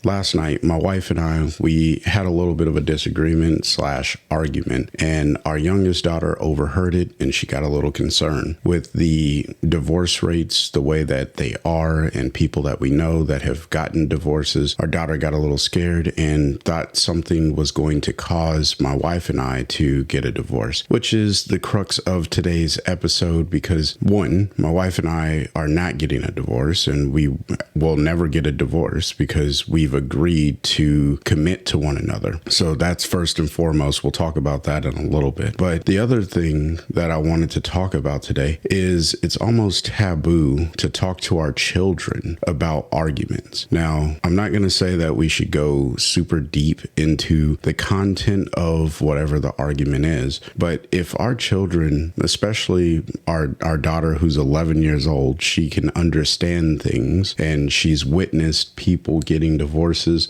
Last night, my wife and I, we had a little bit of a disagreement / argument, and our youngest daughter overheard it, and she got a little concerned with the divorce rates, the way that they are, and people that we know that have gotten divorces. Our daughter got a little scared and thought something was going to cause my wife and I to get a divorce, which is the crux of today's episode because, one, my wife and I are not getting a divorce, and we will never get a divorce because we've agreed to commit to one another. So that's first and foremost. We'll talk about that in a little bit. But the other thing that I wanted to talk about today is it's almost taboo to talk to our children about arguments. Now, I'm not going to say that we should go super deep into the content of whatever the argument is, but if our children, especially our daughter who's 11 years old, she can understand things and she's witnessed people getting divorces,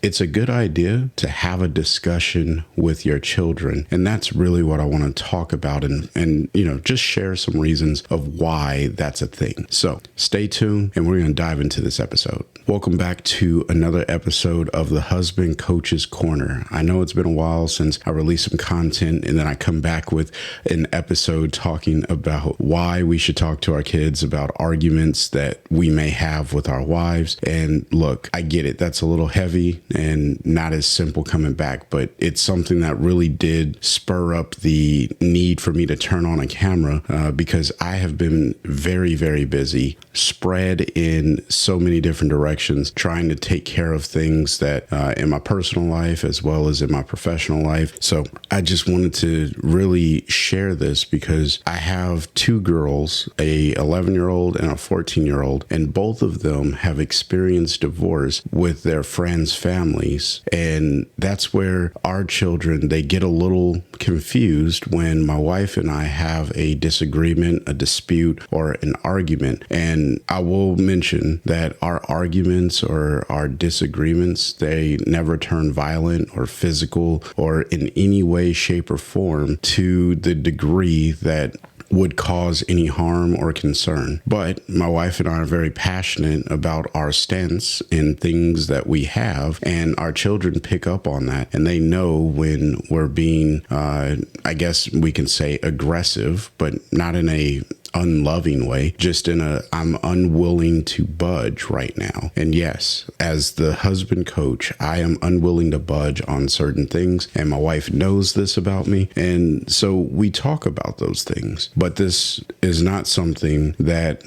it's a good idea to have a discussion with your children. And that's really what I want to talk about and just share some reasons of why that's a thing. So stay tuned and we're going to dive into this episode. Welcome back to another episode of the Husband Coach's Corner. I know it's been a while since I released some content and then I come back with an episode talking about why we should talk to our kids about arguments that we may have with our wives. And look, I get it. That's a little heavy and not as simple coming back, but it's something that really did spur up the need for me to turn on a camera because I have been very, very busy, spread in so many different directions, trying to take care of things that in my personal life as well as in my professional life. So I just wanted to really share this because I have two girls, a 11-year-old and a 14-year-old, and both of them have experienced divorce with their friends' families. And that's where our children, they get a little confused when my wife and I have a disagreement, a dispute, or an argument. And I will mention that our arguments or our disagreements, they never turn violent or physical or in any way, shape, or form to the degree that would cause any harm or concern. But my wife and I are very passionate about our stance in things that we have, and our children pick up on that, and they know when we're being, I guess we can say aggressive, but not in a unloving way, just in a I'm unwilling to budge right now. And yes, as the husband coach, I am unwilling to budge on certain things, and my wife knows this about me, and so we talk about those things. But this is not something that,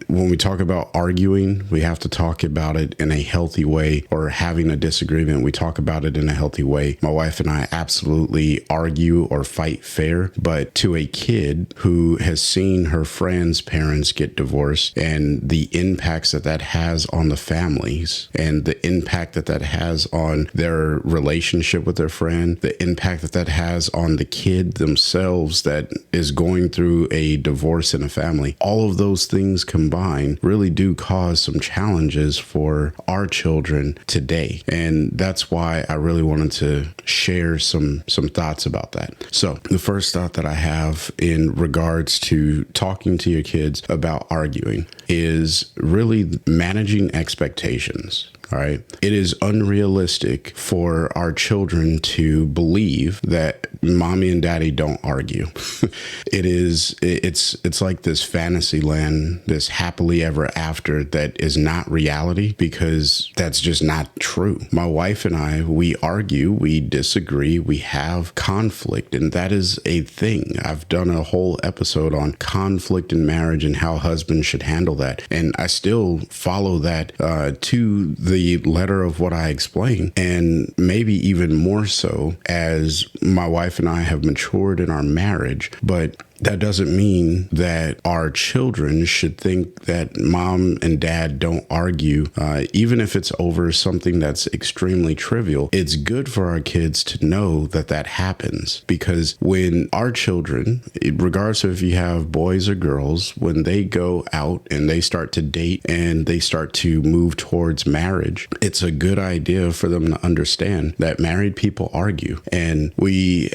when we talk about arguing, we have to talk about it in a healthy way, or having a disagreement, we talk about it in a healthy way. My wife and I absolutely argue or fight fair, but to a kid who has seen her friends' parents get divorced and the impacts that has on the families and the impact that has on their relationship with their friend, the impact that has on the kid themselves that is going through a divorce in a family, all of those things combined really do cause some challenges for our children today. And that's why I really wanted to share some thoughts about that. So the first thought that I have in regards to talking to your kids about arguing is really managing expectations. All right. It is unrealistic for our children to believe that mommy and daddy don't argue. It's like this fantasy land, this happily ever after that is not reality, because that's just not true. My wife and I, we argue, we disagree, we have conflict, and that is a thing. I've done a whole episode on conflict in marriage and how husbands should handle that. And I still follow that to the letter of what I explained, and maybe even more so as my wife and I have matured in our marriage. But that doesn't mean that our children should think that mom and dad don't argue, even if it's over something that's extremely trivial. It's good for our kids to know that that happens, because when our children, regardless of if you have boys or girls, when they go out and they start to date and they start to move towards marriage, it's a good idea for them to understand that married people argue. And we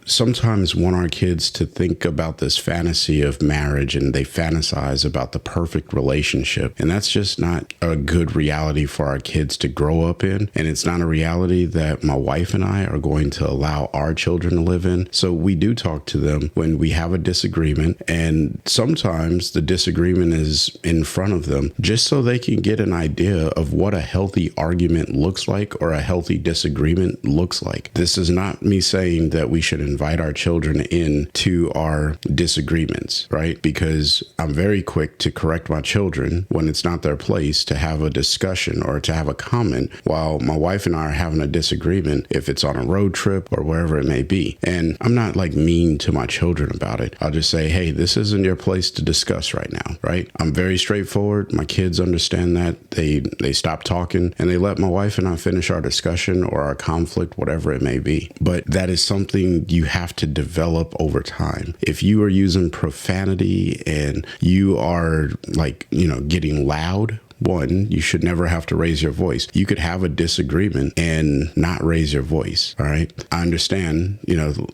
sometimes want our kids to think about out this fantasy of marriage and they fantasize about the perfect relationship. And that's just not a good reality for our kids to grow up in. And it's not a reality that my wife and I are going to allow our children to live in. So we do talk to them when we have a disagreement. And sometimes the disagreement is in front of them just so they can get an idea of what a healthy argument looks like or a healthy disagreement looks like. This is not me saying that we should invite our children in to our disagreements, right? Because I'm very quick to correct my children when it's not their place to have a discussion or to have a comment while my wife and I are having a disagreement, if it's on a road trip or wherever it may be. And I'm not like mean to my children about it. I'll just say, hey, this isn't your place to discuss right now, right? I'm very straightforward. My kids understand that. They stop talking and they let my wife and I finish our discussion or our conflict, whatever it may be. But that is something you have to develop over time. If you are using profanity and you are like, getting loud, one, you should never have to raise your voice. You could have a disagreement and not raise your voice. All right. I understand,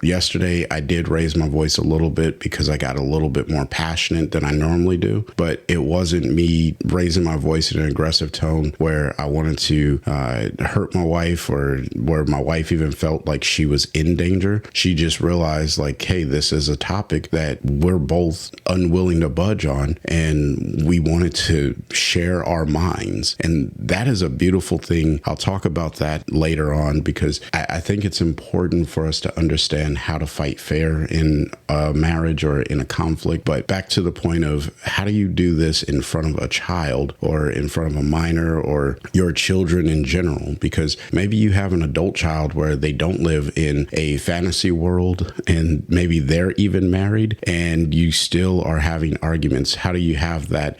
yesterday I did raise my voice a little bit because I got a little bit more passionate than I normally do, but it wasn't me raising my voice in an aggressive tone where I wanted to hurt my wife or where my wife even felt like she was in danger. She just realized like, hey, this is a topic that we're both unwilling to budge on and we wanted to share our minds. And that is a beautiful thing. I'll talk about that later on because I think it's important for us to understand how to fight fair in a marriage or in a conflict. But back to the point of how do you do this in front of a child or in front of a minor or your children in general? Because maybe you have an adult child where they don't live in a fantasy world and maybe they're even married and you still are having arguments. How do you have that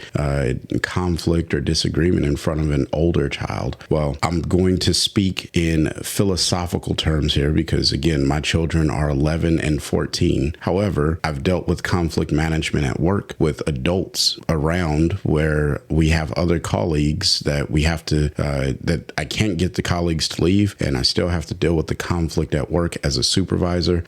conflict or disagreement in front of an older child? Well, I'm going to speak in philosophical terms here because, again, my children are 11 and 14. However, I've dealt with conflict management at work with adults around where we have other colleagues that we have to, that I can't get the colleagues to leave, and I still have to deal with the conflict at work as a supervisor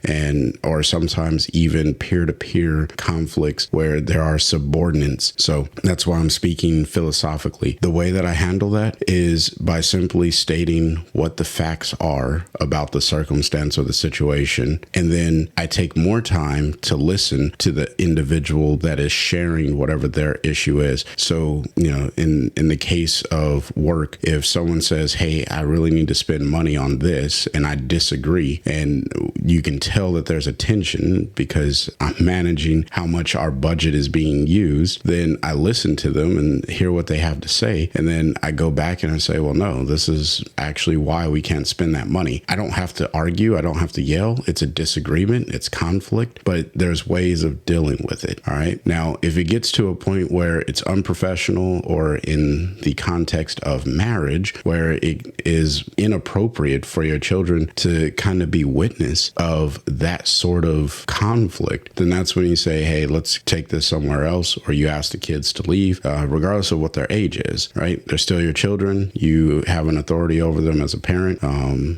or sometimes even peer-to-peer conflicts where there are subordinates. So that's why I'm speaking philosophically. The way that I handle that is by simply stating what the facts are about the circumstance or the situation. And then I take more time to listen to the individual that is sharing whatever their issue is. So, in the case of work, if someone says, hey, I really need to spend money on this, and I disagree, and you can tell that there's a tension because I'm managing how much our budget is being used, then I listen to them and hear what they have to say. And then I go back and I say, well, no, this is actually why we can't spend that money. I don't have to argue. I don't have to yell. It's a disagreement. It's conflict, but there's ways of dealing with it. All right. Now, if it gets to a point where it's unprofessional or in the context of marriage, where it is inappropriate for your children to kind of be witness of that sort of conflict, then that's when you say, hey, let's take this somewhere else, or you ask the kids to leave, regardless of what their age is, right? They're still your children. You have an authority over them as a parent,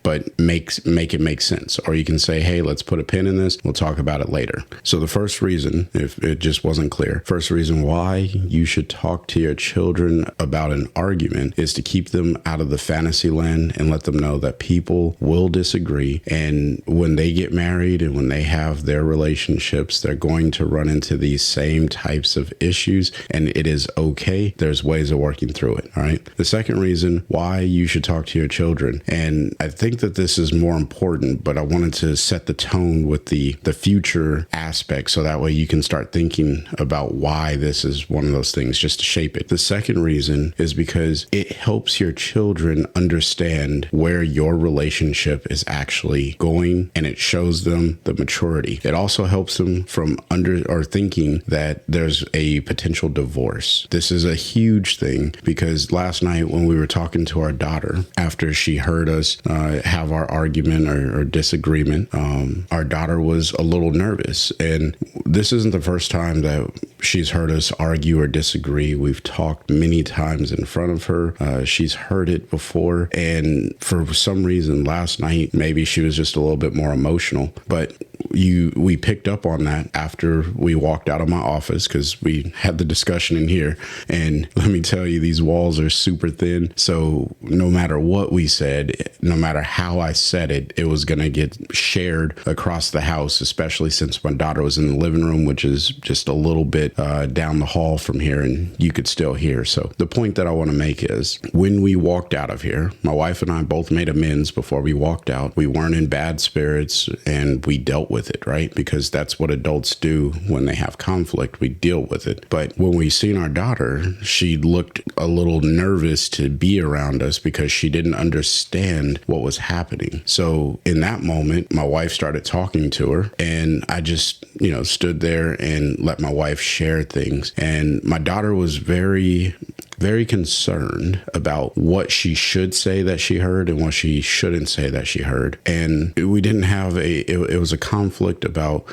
but make it make sense. Or you can say, hey, let's put a pin in this. We'll talk about it later. So the first reason, if it just wasn't clear, first reason why you should talk to your children about an argument is to keep them out of the fantasy land and let them know that people will disagree. And when they get married and when they have their relationships, they're going to run into these same types of issues, and it is okay. There's ways of working through it. All right. The second reason why you should talk to your children, and I think that this is more important, but I wanted to set the tone with the future aspect so that way you can start thinking about why this is one of those things, just to shape it. The second reason is because it helps your children understand where your relationship is actually going, and it shows them the maturity. It also helps them from thinking that there's a potential divorce. This is a huge thing because last night when we were talking to our daughter, after she heard us have our argument or disagreement, our daughter was a little nervous. And this isn't the first time that She's heard us argue or disagree. We've talked many times in front of her. She's heard it before. And for some reason last night, maybe she was just a little bit more emotional. But we picked up on that after we walked out of my office, because we had the discussion in here. And let me tell you, these walls are super thin. So no matter what we said, no matter how I said it, it was going to get shared across the house, especially since my daughter was in the living room, which is just a little bit down the hall from here, and you could still hear. So the point that I want to make is, when we walked out of here, my wife and I both made amends before we walked out. We weren't in bad spirits, and we dealt with it, right? Because that's what adults do when they have conflict. We deal with it. But when we seen our daughter, she looked a little nervous to be around us because she didn't understand what was happening. So in that moment, my wife started talking to her, and I just, stood there and let my wife share things. And my daughter was very concerned about what she should say that she heard and what she shouldn't say that she heard. And we didn't have it was a conflict about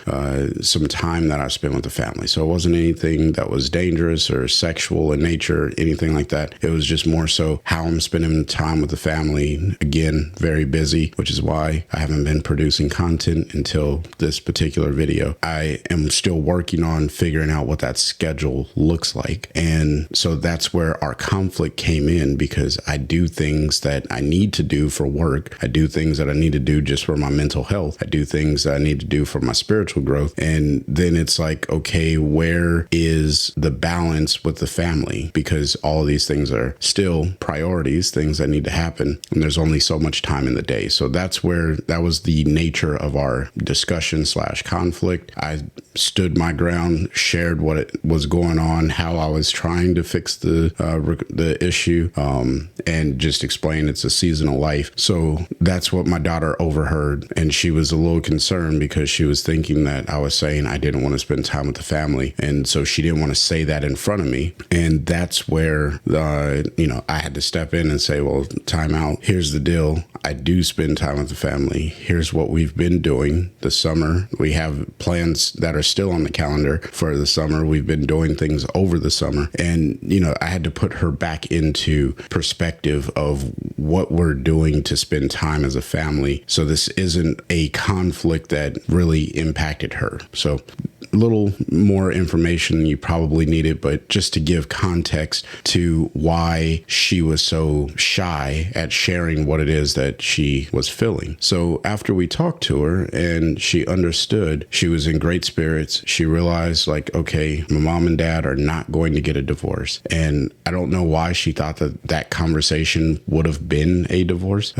some time that I spent with the family. So it wasn't anything that was dangerous or sexual in nature, anything like that. It was just more so how I'm spending time with the family. Again, very busy, which is why I haven't been producing content until this particular video. I am still working on figuring out what that schedule looks like. And so that's where our conflict came in, because I do things that I need to do for work. I do things that I need to do just for my mental health. I do things that I need to do for my spiritual growth. And then it's like, okay, where is the balance with the family? Because all of these things are still priorities, things that need to happen. And there's only so much time in the day. So that was the nature of our discussion / conflict. I stood my ground, shared what it was going on, how I was trying to fix the issue, and just explain it's a season of life. So that's what my daughter overheard, and she was a little concerned because she was thinking that I was saying I didn't want to spend time with the family, and so she didn't want to say that in front of me. And that's where I had to step in and say, well, time out. Here's the deal. I do spend time with the family. Here's what we've been doing this summer. We have plans that are still on the calendar for the summer. We've been doing things over the summer. And, I had to put her back into perspective of what we're doing to spend time as a family. So this isn't a conflict that really impacted her. So a little more information than you probably needed, but just to give context to why she was so shy at sharing what it is that she was feeling. So after we talked to her and she understood, she was in great spirits. She realized, like, okay, my mom and dad are not going to get a divorce. And I don't know why she thought that conversation would have been a divorce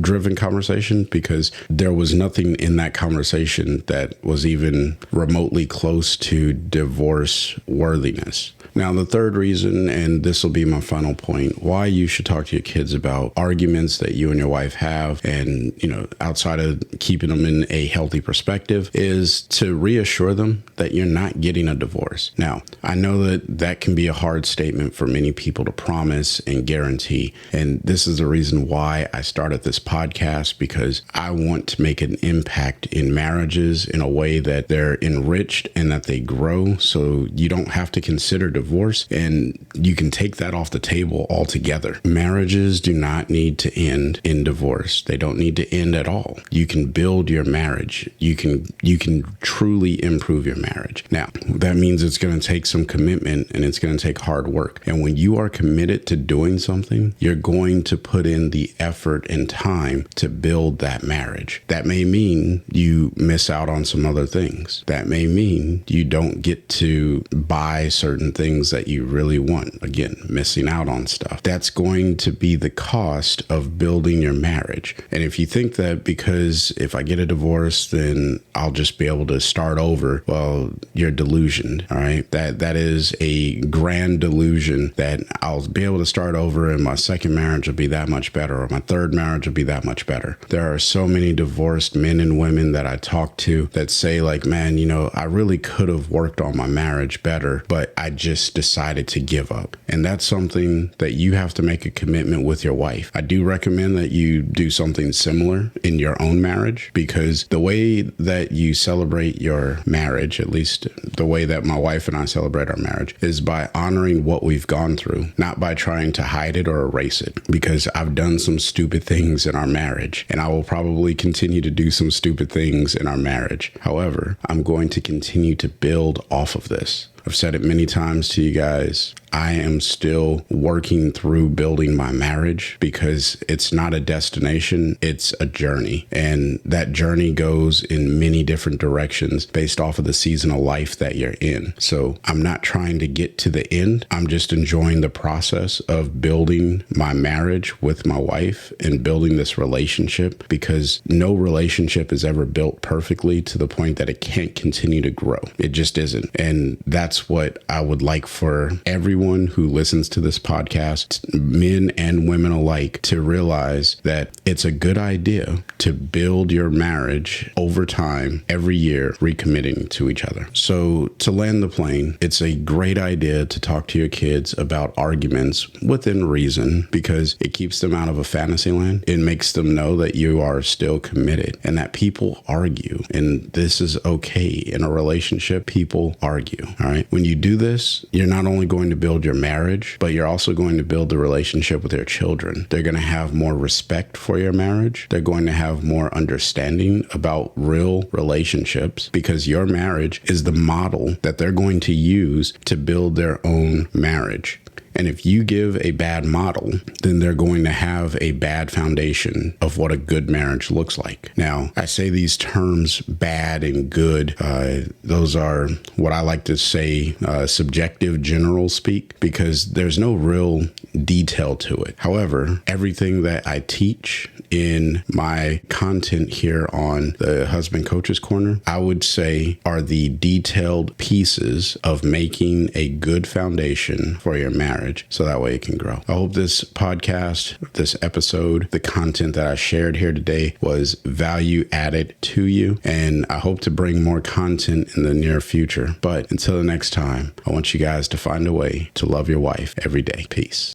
driven conversation, because there was nothing in that conversation that was even remotely close to divorce worthiness. Now, the third reason, and this will be my final point, why you should talk to your kids about arguments that you and your wife have, and, outside of keeping them in a healthy perspective, is to reassure them that you're not getting a divorce. Now, I know that can be a hard statement for many people to promise and guarantee. And this is the reason why I started this podcast, because I want to make an impact in marriages in a way that they're enriched and that they grow. So you don't have to consider divorce, and you can take that off the table altogether. Marriages do not need to end in divorce. They don't need to end at all. You can build your marriage. You can truly improve your marriage. Now, that means it's going to take some commitment, and it's going to take hard work. And when you are committed to doing something, you're going to put in the effort and time to build that marriage. That may mean you miss out on some other things. That may mean you don't get to buy certain things that you really want. Again, missing out on stuff. That's going to be the cost of building your marriage. And if you think that because if I get a divorce, then I'll just be able to start over, well, you're delusioned. All right. That is a grand delusion that I'll be able to start over and my second marriage will be that much better, or my third marriage will be that much better. There are so many divorced men and women that I talk to that say, like, man, I really could have worked on my marriage better, but I just just decided to give up. And that's something that you have to make a commitment with your wife. I do recommend that you do something similar in your own marriage, because the way that you celebrate your marriage, at least the way that my wife and I celebrate our marriage, is by honoring what we've gone through, not by trying to hide it or erase it. Because I've done some stupid things in our marriage, and I will probably continue to do some stupid things in our marriage. However, I'm going to continue to build off of this. I've said it many times to you guys. I am still working through building my marriage, because it's not a destination, it's a journey. And that journey goes in many different directions based off of the season of life that you're in. So I'm not trying to get to the end. I'm just enjoying the process of building my marriage with my wife and building this relationship, because no relationship is ever built perfectly to the point that it can't continue to grow. It just isn't. And that's what I would like for everyone who listens to this podcast, men and women alike, to realize that it's a good idea to build your marriage over time, every year, recommitting to each other. So to land the plane, it's a great idea to talk to your kids about arguments within reason, because it keeps them out of a fantasy land. It makes them know that you are still committed and that people argue, and this is okay. In a relationship, people argue. All right. When you do this, you're not only going to build your marriage, but you're also going to build the relationship with your children. They're going to have more respect for your marriage. They're going to have more understanding about real relationships, because your marriage is the model that they're going to use to build their own marriage. And if you give a bad model, then they're going to have a bad foundation of what a good marriage looks like. Now, I say these terms bad and good. Those are what I like to say subjective general speak, because there's no real detail to it. However, everything that I teach in my content here on the Husband Coach's Corner, I would say are the detailed pieces of making a good foundation for your marriage, so that way it can grow. I hope this podcast, this episode, the content that I shared here today was value added to you, and I hope to bring more content in the near future. But until the next time, I want you guys to find a way to love your wife every day. Peace.